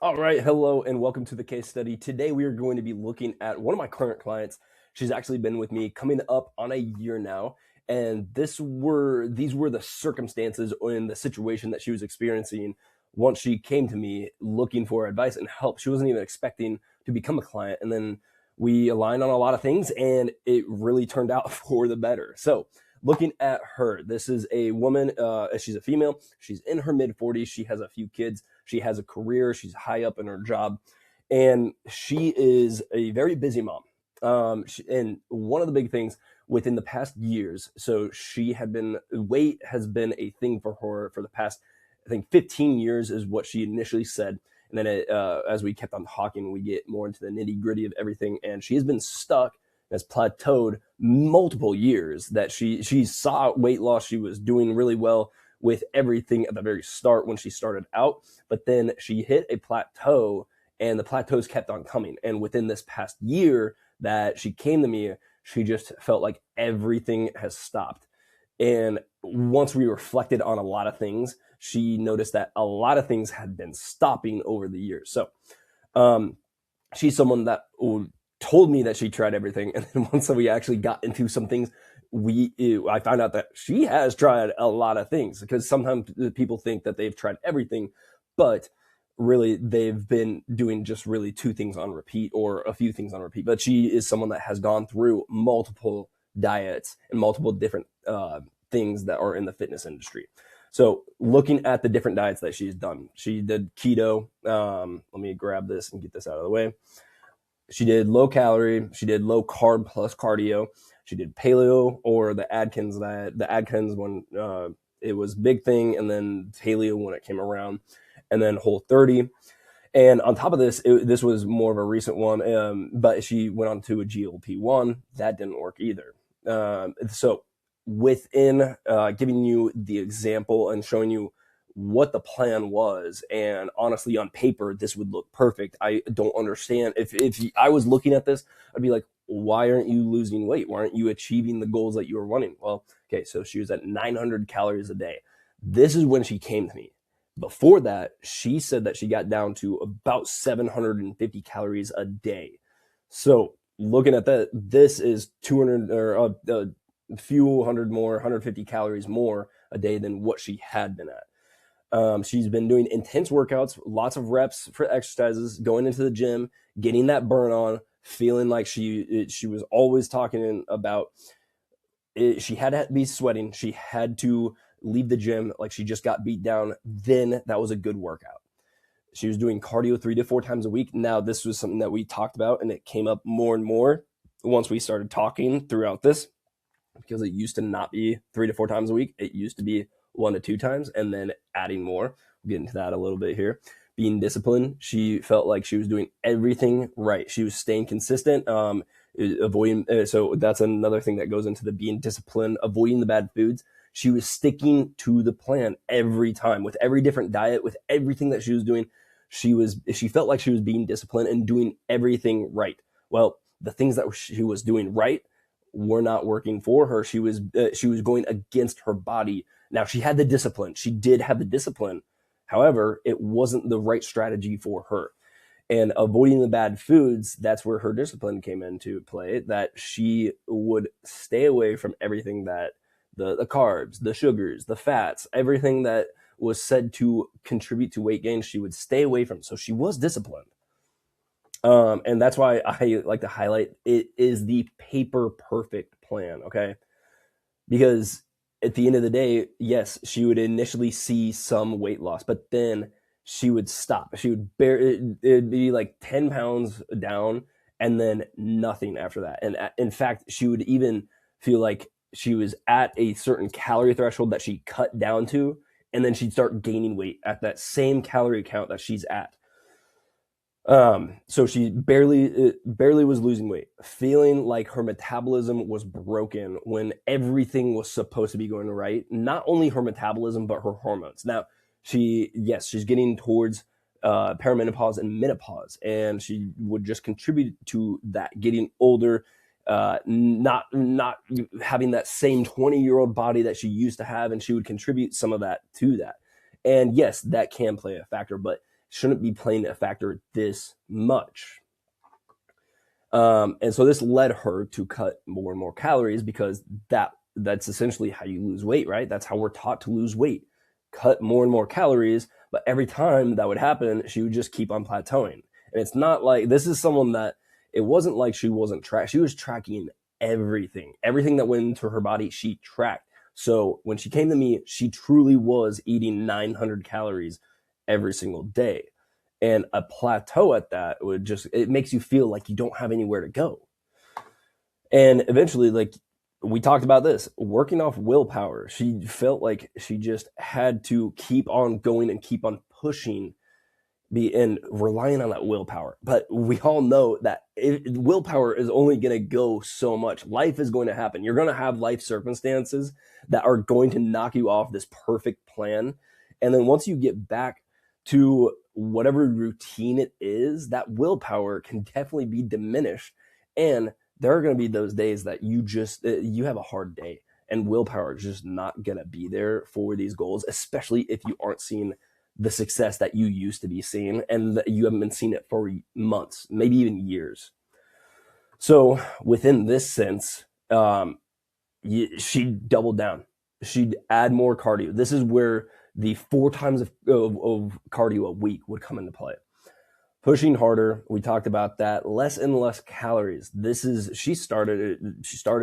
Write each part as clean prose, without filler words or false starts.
All right, hello and welcome to the case study. Today we are going to be looking at one of my current clients. She's actually been with me coming up on a year now, and these were the circumstances in the situation that she was experiencing once she came to me looking for advice and help. She wasn't even expecting to become a client, and then we aligned on a lot of things, and it really turned out for the better. So, looking at her, this is a woman. She's a female. She's in her mid 40s. She has a few kids. She has a career. She's high up in her job, and she is a very busy mom. And one of the big things within the past years, so she had been weight has been a thing for her for the past, I think, 15 years is what she initially said. And then as we kept on talking, we get more into the nitty gritty of everything. And she has been stuck, has plateaued multiple years. That she saw weight loss. She was doing really well with everything at the very start when she started out, but then she hit a plateau, and the plateaus kept on coming. And within this past year that she came to me, she just felt like everything has stopped. And once we reflected on a lot of things, she noticed that a lot of things had been stopping over the years. So she's someone that told me that she tried everything, and then once we actually got into some things, I found out that she has tried a lot of things, because sometimes people think that they've tried everything, but really they've been doing just really two things on repeat or a few things on repeat. But she is someone that has gone through multiple diets and multiple different things that are in the fitness industry. So looking at the different diets that she's done, she did keto. Let me grab this and get this out of the way. She did low calorie. She did low carb plus cardio. She did paleo, or the Atkins diet. The Atkins one, it was big thing, and then paleo when it came around, and then Whole30. And on top of this, this was more of a recent one, but she went on to a GLP-1. That didn't work either. So within giving you the example and showing you what the plan was, and honestly, on paper, this would look perfect. I don't understand. If I was looking at this, I'd be like, why aren't you losing weight? Why aren't you achieving the goals that you were wanting? Well, okay, so she was at 900 calories a day. This is when she came to me. Before that, she said that she got down to about 750 calories a day. So looking at that, this is 200 or a few hundred more, 150 calories more a day than what she had been at. She's been doing intense workouts, lots of reps for exercises, going into the gym, getting that burn on, feeling like she was always talking about it. She had to be sweating. She had to leave the gym like she just got beat down. Then that was a good workout. She was doing cardio 3 to 4 times a week. Now, this was something that we talked about, and it came up more and more once we started talking throughout this, because it used to not be 3 to 4 times a week. It used to be 1 to 2 times, and then adding more. We'll get into that a little bit here. Being disciplined, she felt like she was doing everything right. She was staying consistent, avoiding. So that's another thing that goes into the being disciplined, avoiding the bad foods. She was sticking to the plan every time, with every different diet, with everything that she was doing. She felt like she was being disciplined and doing everything right. Well, the things that she was doing right were not working for her. She was going against her body. Now, she had the discipline. She did have the discipline. However, it wasn't the right strategy for her. And avoiding the bad foods, that's where her discipline came into play, that she would stay away from everything that the carbs, the sugars, the fats, everything that was said to contribute to weight gain, she would stay away from. So she was disciplined. And that's why I like to highlight it is the paper perfect plan, okay? Because at the end of the day, yes, she would initially see some weight loss, but then she would stop. She would it'd be like 10 pounds down, and then nothing after that. And in fact, she would even feel like she was at a certain calorie threshold that she cut down to, and then she'd start gaining weight at that same calorie count that she's at. So she barely was losing weight, feeling like her metabolism was broken when everything was supposed to be going right. Not only her metabolism, but her hormones. Now, she's getting towards perimenopause and menopause, and she would just contribute to that, getting older, not having that same 20-year-old body that she used to have, and she would contribute some of that to that. And yes, that can play a factor, but shouldn't be playing a factor this much. And so this led her to cut more and more calories because that's essentially how you lose weight, right? That's how we're taught to lose weight. Cut more and more calories, but every time that would happen, she would just keep on plateauing. And it's not like this is someone that it wasn't like she wasn't she was tracking everything that went into her body, she tracked. So when she came to me, she truly was eating 900 calories every single day. And a plateau at that it makes you feel like you don't have anywhere to go. And eventually, like we talked about this, working off willpower, she felt like she just had to keep on going and keep on pushing and relying on that willpower. But we all know that willpower is only going to go so much. Life is going to happen. You're going to have life circumstances that are going to knock you off this perfect plan. And then once you get back to whatever routine it is, that willpower can definitely be diminished. And there are going to be those days that you have a hard day and willpower is just not going to be there for these goals, especially if you aren't seeing the success that you used to be seeing and that you haven't been seeing it for months, maybe even years. So within this sense, she doubled down. She'd add more cardio. This is where the 4 times of cardio a week would come into play. Pushing harder, we talked about that. Less and less calories. She started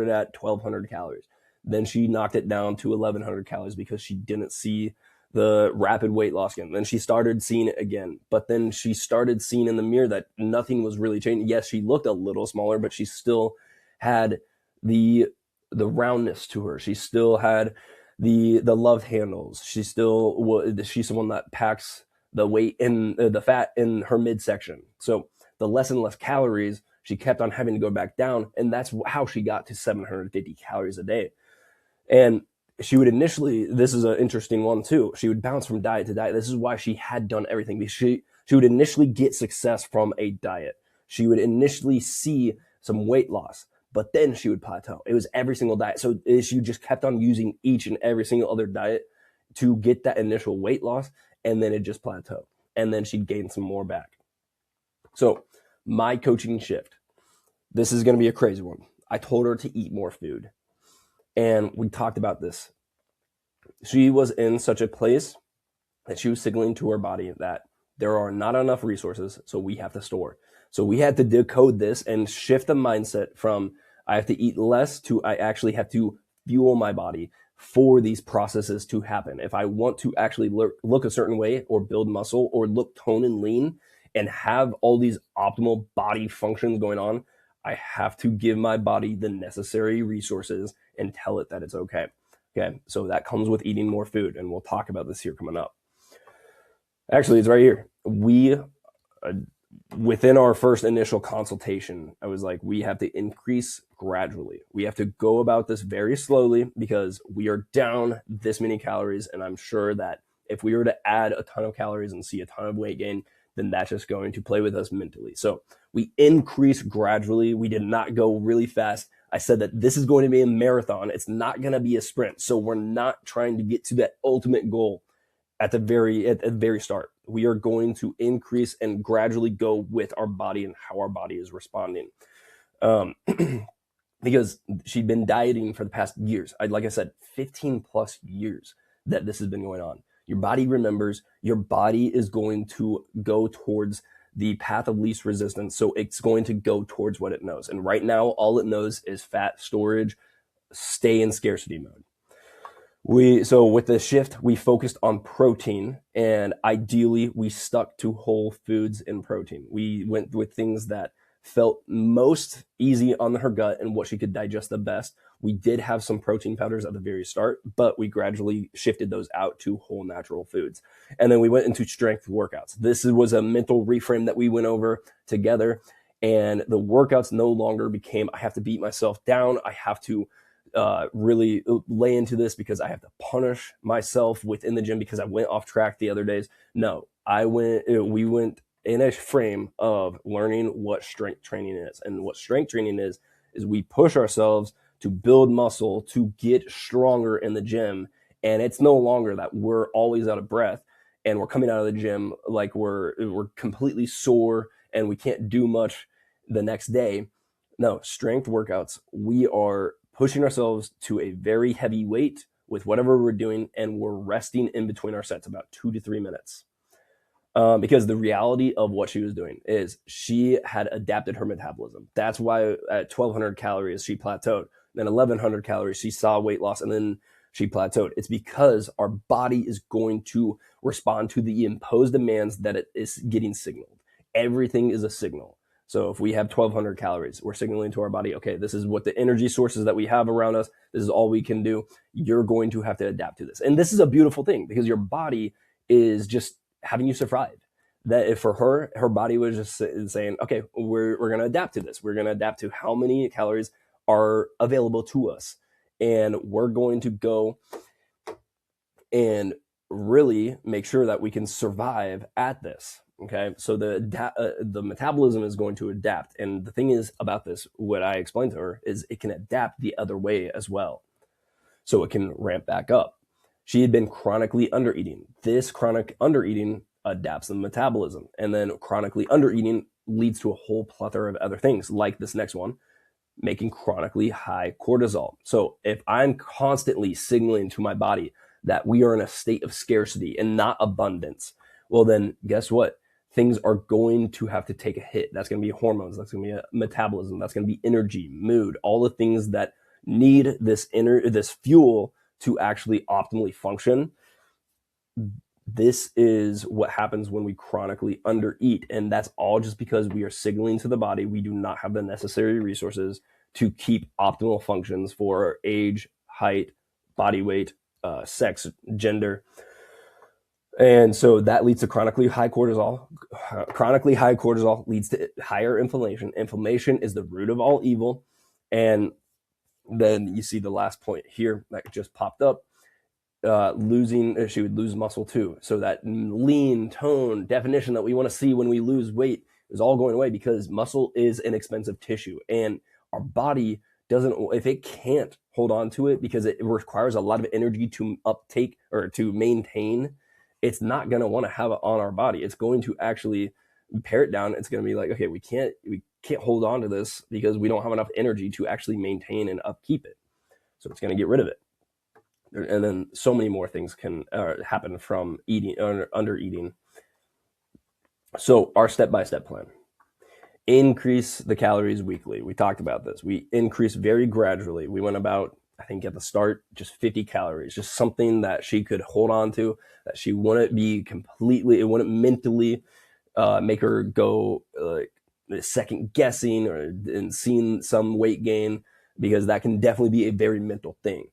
at 1,200 calories. Then she knocked it down to 1,100 calories because she didn't see the rapid weight loss again. Then she started seeing it again. But then she started seeing in the mirror that nothing was really changing. Yes, she looked a little smaller, but she still had the roundness to her. She still had the love handles. She's someone that packs the weight in the fat in her midsection. So the less and less calories, she kept on having to go back down. And that's how she got to 750 calories a day. And she would initially, this is an interesting one too, she would bounce from diet to diet. This is why she had done everything, because she would initially get success from a diet. She would initially see some weight loss, but then she would plateau. It was every single diet. So she just kept on using each and every single other diet to get that initial weight loss, and then it just plateaued. And then she'd gain some more back. So my coaching shift, this is going to be a crazy one. I told her to eat more food. And we talked about this. She was in such a place that she was signaling to her body that there are not enough resources, so we have to store. So we had to decode this and shift the mindset from I have to eat less to I actually have to fuel my body for these processes to happen. If I want to actually look a certain way or build muscle or look toned and lean and have all these optimal body functions going on, I have to give my body the necessary resources and tell it that it's okay. Okay, so that comes with eating more food, and we'll talk about this here coming up. Actually, it's right here. Within our first initial consultation, I was like, we have to increase gradually. We have to go about this very slowly because we are down this many calories, and I'm sure that if we were to add a ton of calories and see a ton of weight gain, then that's just going to play with us mentally. So we increase gradually. We did not go really fast. I said that this is going to be a marathon. It's not going to be a sprint. So we're not trying to get to that ultimate goal at the very start. We are going to increase and gradually go with our body and how our body is responding. Because she'd been dieting for the past years. Like I said, 15 plus years that this has been going on. Your body remembers. Your body is going to go towards the path of least resistance. So it's going to go towards what it knows. And right now, all it knows is fat storage, stay in scarcity mode. So with the shift, we focused on protein, and ideally we stuck to whole foods and protein. We went with things that felt most easy on her gut and what she could digest the best. We did have some protein powders at the very start, but we gradually shifted those out to whole natural foods. And then we went into strength workouts. This was a mental reframe that we went over together, and the workouts no longer became, I have to beat myself down. I have to really lay into this because I have to punish myself within the gym because I went off track the other days. No, we went in a frame of learning what strength training is. And what strength training is we push ourselves to build muscle, to get stronger in the gym. And it's no longer that we're always out of breath. and we're coming out of the gym like we're completely sore and we can't do much the next day. No, strength workouts, we are pushing ourselves to a very heavy weight with whatever we're doing, and we're resting in between our sets about 2 to 3 minutes. Because the reality of what she was doing is she had adapted her metabolism. That's why at 1,200 calories she plateaued. Then 1,100 calories she saw weight loss, and then she plateaued. It's because our body is going to respond to the imposed demands that it is getting signaled. Everything is a signal. So if we have 1,200 calories, we're signaling to our body, okay, this is what the energy sources that we have around us. This is all we can do. You're going to have to adapt to this. And this is a beautiful thing because your body is just having you survive. That if for her body was just saying, okay, we're going to adapt to this. We're going to adapt to how many calories are available to us. And we're going to go and really make sure that we can survive at this. Okay, so the metabolism is going to adapt. And the thing is about this, what I explained to her is it can adapt the other way as well. So it can ramp back up. She had been chronically undereating. This chronic undereating adapts the metabolism. And then chronically undereating leads to a whole plethora of other things, like this next one, making chronically high cortisol. So if I'm constantly signaling to my body that we are in a state of scarcity and not abundance, well, then guess what? Things are going to have to take a hit. That's going to be hormones. That's going to be metabolism. That's going to be energy, mood, all the things that need this fuel to actually optimally function. This is what happens when we chronically undereat. And that's all just because we are signaling to the body we do not have the necessary resources to keep optimal functions for our age, height, body weight, sex, gender. And so that leads to chronically high cortisol. Chronically high cortisol leads to higher inflammation. Inflammation is the root of all evil. And then you see the last point here that just popped up. She would lose muscle too. So that lean tone definition that we want to see when we lose weight is all going away because muscle is an expensive tissue, and our body doesn't, if it can't hold on to it because it requires a lot of energy to uptake or to maintain, it's not going to want to have it on our body. It's going to actually pare it down. It's going to be like, okay, we can't hold on to this because we don't have enough energy to actually maintain and upkeep it. So it's going to get rid of it. And then so many more things can happen from eating or under eating. So our step-by-step plan: increase the calories weekly. We talked about this. We increase very gradually. We went about, I think at the start, just 50 calories, just something that she could hold on to, that she wouldn't be completely, it wouldn't mentally make her go second guessing and seeing some weight gain, because that can definitely be a very mental thing.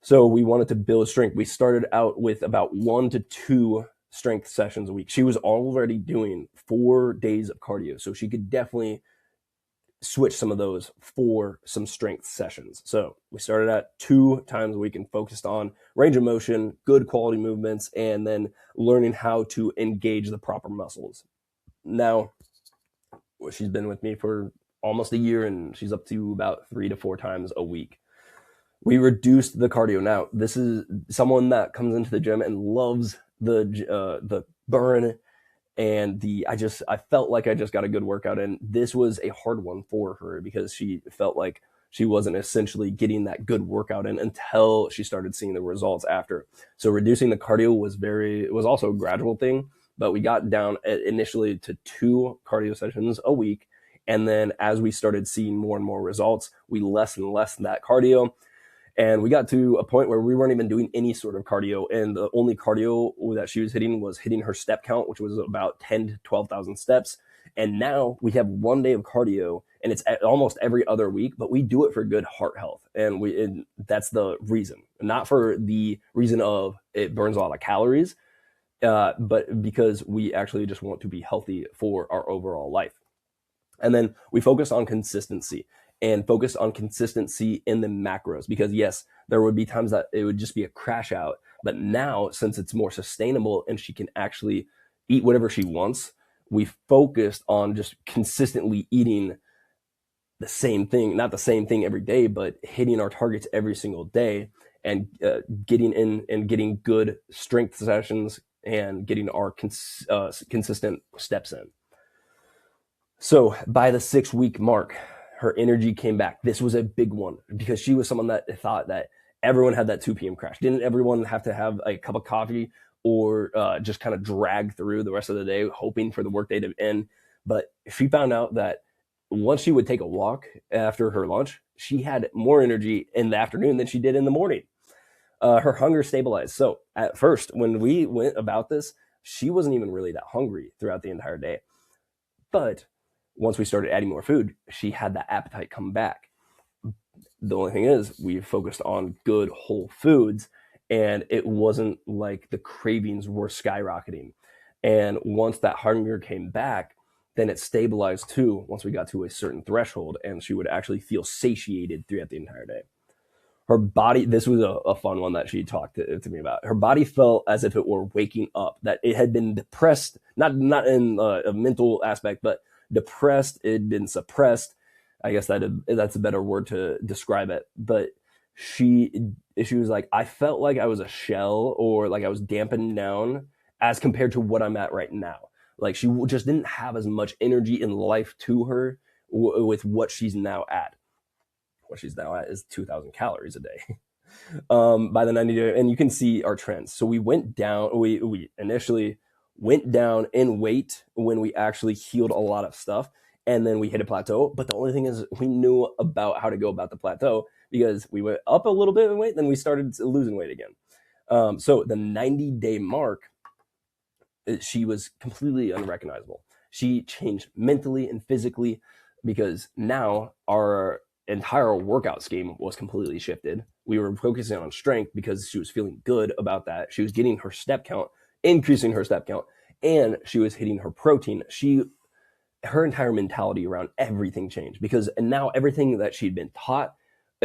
So we wanted to build strength. We started out with about 1 to 2 strength sessions a week. She was already doing 4 days of cardio, so she could definitely switch some of those for some strength sessions. So we started at 2 times a week and focused on range of motion, good quality movements, and then learning how to engage the proper muscles. Now, she's been with me for almost a year, and she's up to about 3 to 4 times a week. We reduced the cardio. Now, this is someone that comes into the gym and loves the burn and I felt like I just got a good workout, and this was a hard one for her because she felt like she wasn't essentially getting that good workout in until she started seeing the results after. So reducing the cardio was also a gradual thing, but we got down initially to 2 cardio sessions a week. And then as we started seeing more and more results, we lessened that cardio. And we got to a point where we weren't even doing any sort of cardio. And the only cardio that she was hitting her step count, which was about 10 to 12,000 steps. And now we have 1 day of cardio, and it's almost every other week, but we do it for good heart health. And that's the reason, not for the reason of it burns a lot of calories, but because we actually just want to be healthy for our overall life. And then we focused on consistency. And focus on consistency in the macros, because yes, there would be times that it would just be a crash out. But now, since it's more sustainable and she can actually eat whatever she wants, we focused on just consistently eating the same thing, not the same thing every day, but hitting our targets every single day and getting in and getting good strength sessions, and getting our consistent steps in. So by the 6-week mark, her energy came back. This was a big one because she was someone that thought that everyone had that 2 p.m. crash. Didn't everyone have to have a cup of coffee or just kind of drag through the rest of the day, hoping for the workday to end? But she found out that once she would take a walk after her lunch, she had more energy in the afternoon than she did in the morning. Her hunger stabilized. So at first, when we went about this, she wasn't even really that hungry throughout the entire day. But once we started adding more food, she had that appetite come back. The only thing is, we focused on good whole foods, and it wasn't like the cravings were skyrocketing. And once that hunger came back, then it stabilized too once we got to a certain threshold, and she would actually feel satiated throughout the entire day. Her body, this was a fun one that she talked to me about. Her body felt as if it were waking up, that it had been depressed, not in a mental aspect, but depressed. It had been suppressed. I guess that's a better word to describe it. But she was like, I felt like I was a shell, or like I was dampened down as compared to what I'm at right now. Like she just didn't have as much energy in life to her with what she's now at. What she's now at is 2,000 calories a day. By the 90 day, and you can see our trends. So we went down. We initially went down in weight when we actually healed a lot of stuff, and then we hit a plateau. But the only thing is, we knew about how to go about the plateau because we went up a little bit in weight, then we started losing weight again. So the 90-day mark, she was completely unrecognizable. She changed mentally and physically because now our entire workout scheme was completely shifted. We were focusing on strength because she was feeling good about that. She was getting her step count, increasing her step count, and she was hitting her protein. Her entire mentality around everything changed because now everything that she'd been taught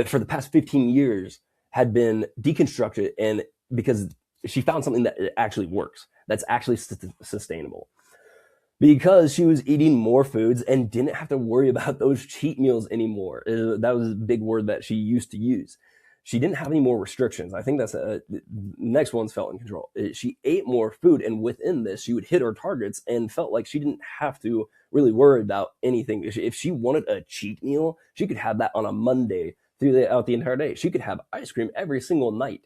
for the past 15 years had been deconstructed, and because she found something that actually works, that's actually sustainable. Because she was eating more foods and didn't have to worry about those cheat meals anymore. That was a big word that she used to use. She didn't have any more restrictions. I think that's the next one's felt in control. She ate more food, and within this, she would hit her targets and felt like she didn't have to really worry about anything. If she wanted a cheat meal, she could have that on a Monday throughout the entire day. She could have ice cream every single night.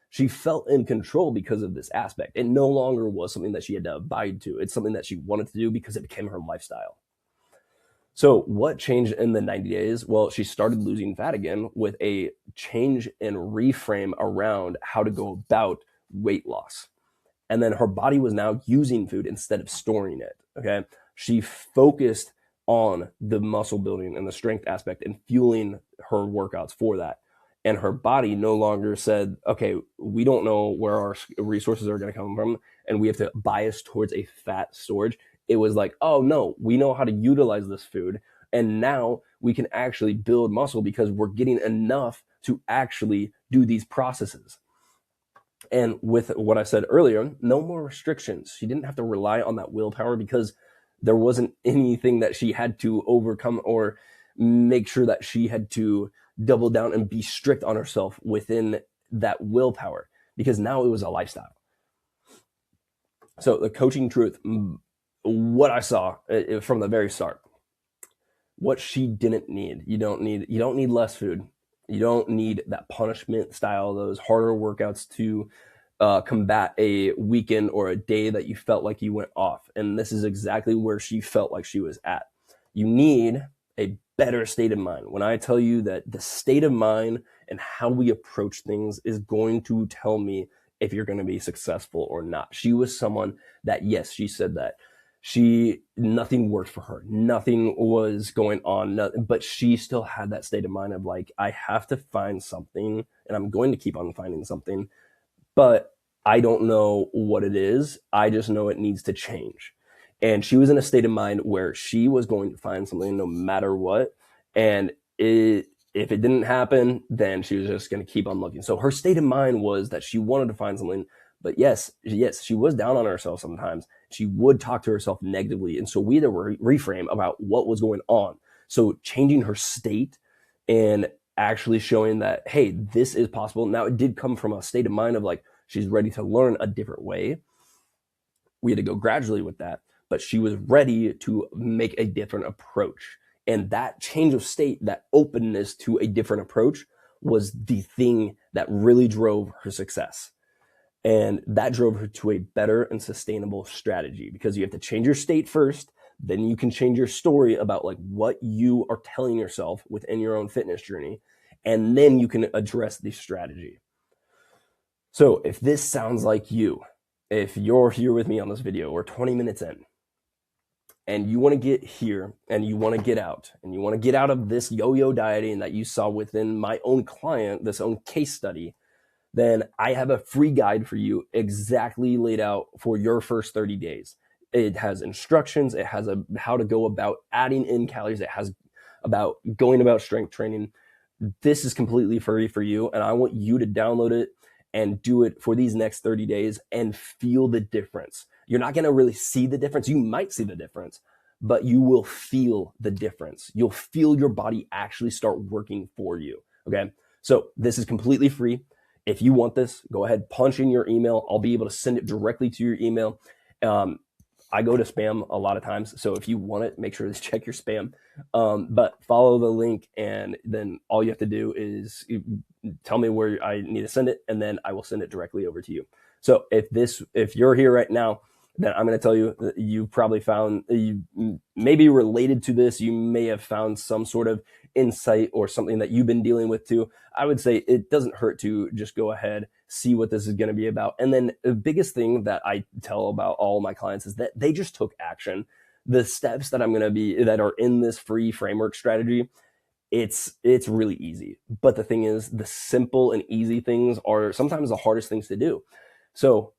She felt in control because of this aspect. It no longer was something that she had to abide to. It's something that she wanted to do because it became her lifestyle. So what changed in the 90 days? Well, she started losing fat again with a change and reframe around how to go about weight loss. And then her body was now using food instead of storing it. Okay. She focused on the muscle building and the strength aspect and fueling her workouts for that. And her body no longer said, okay, we don't know where our resources are going to come from, and we have to bias towards a fat storage. It was like, oh no, we know how to utilize this food, and now we can actually build muscle because we're getting enough to actually do these processes. And with what I said earlier, no more restrictions. She didn't have to rely on that willpower because there wasn't anything that she had to overcome or make sure that she had to double down and be strict on herself within that willpower, because now it was a lifestyle. So the coaching truth, what I saw from the very start, what she didn't need. You don't need less food. You don't need that punishment style, those harder workouts to combat a weekend or a day that you felt like you went off. And this is exactly where she felt like she was at. You need a better state of mind. When I tell you that the state of mind and how we approach things is going to tell me if you're going to be successful or not. She was someone that, yes, she said that nothing worked for her. Nothing was going on, but she still had that state of mind of like, I have to find something, and I'm going to keep on finding something, but I don't know what it is. I just know it needs to change. And she was in a state of mind where she was going to find something no matter what. And if it didn't happen, then she was just going to keep on looking. So her state of mind was that she wanted to find something. But yes, she was down on herself sometimes. She would talk to herself negatively. And so we had to reframe about what was going on. So changing her state and actually showing that, hey, this is possible. Now, it did come from a state of mind of like, she's ready to learn a different way. We had to go gradually with that, but she was ready to make a different approach. And that change of state, that openness to a different approach, was the thing that really drove her success. And that drove her to a better and sustainable strategy, because you have to change your state first. Then you can change your story about like what you are telling yourself within your own fitness journey. And then you can address the strategy. So if this sounds like you, if you're here with me on this video, we're 20 minutes in, and you want to get here and you want to get out, and you want to get out of this yo-yo dieting that you saw within my own client, this own case study, then I have a free guide for you exactly laid out for your first 30 days. It has instructions. It has how to go about adding in calories. It has about going about strength training. This is completely free for you, and I want you to download it and do it for these next 30 days and feel the difference. You're not going to really see the difference. You might see the difference, but you will feel the difference. You'll feel your body actually start working for you. Okay. So this is completely free. If you want this, go ahead, punch in your email. I'll be able to send it directly to your email. I go to spam a lot of times, so if you want it, make sure to check your spam. But follow the link, and then all you have to do is tell me where I need to send it, and then I will send it directly over to you. So if you're here right now, then I'm going to tell you that you probably found, you maybe related to this, you may have found some sort of insight or something that you've been dealing with too. I would say it doesn't hurt to just go ahead, see what this is going to be about. And then the biggest thing that I tell about all my clients is that they just took action. The steps that that are in this free framework strategy, it's really easy. But the thing is, the simple and easy things are sometimes the hardest things to do. So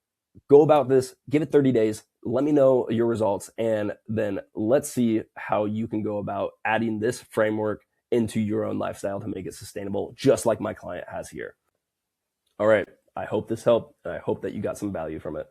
go about this, give it 30 days, let me know your results, and then let's see how you can go about adding this framework into your own lifestyle to make it sustainable, just like my client has here. All right. I hope this helped, and I hope that you got some value from it.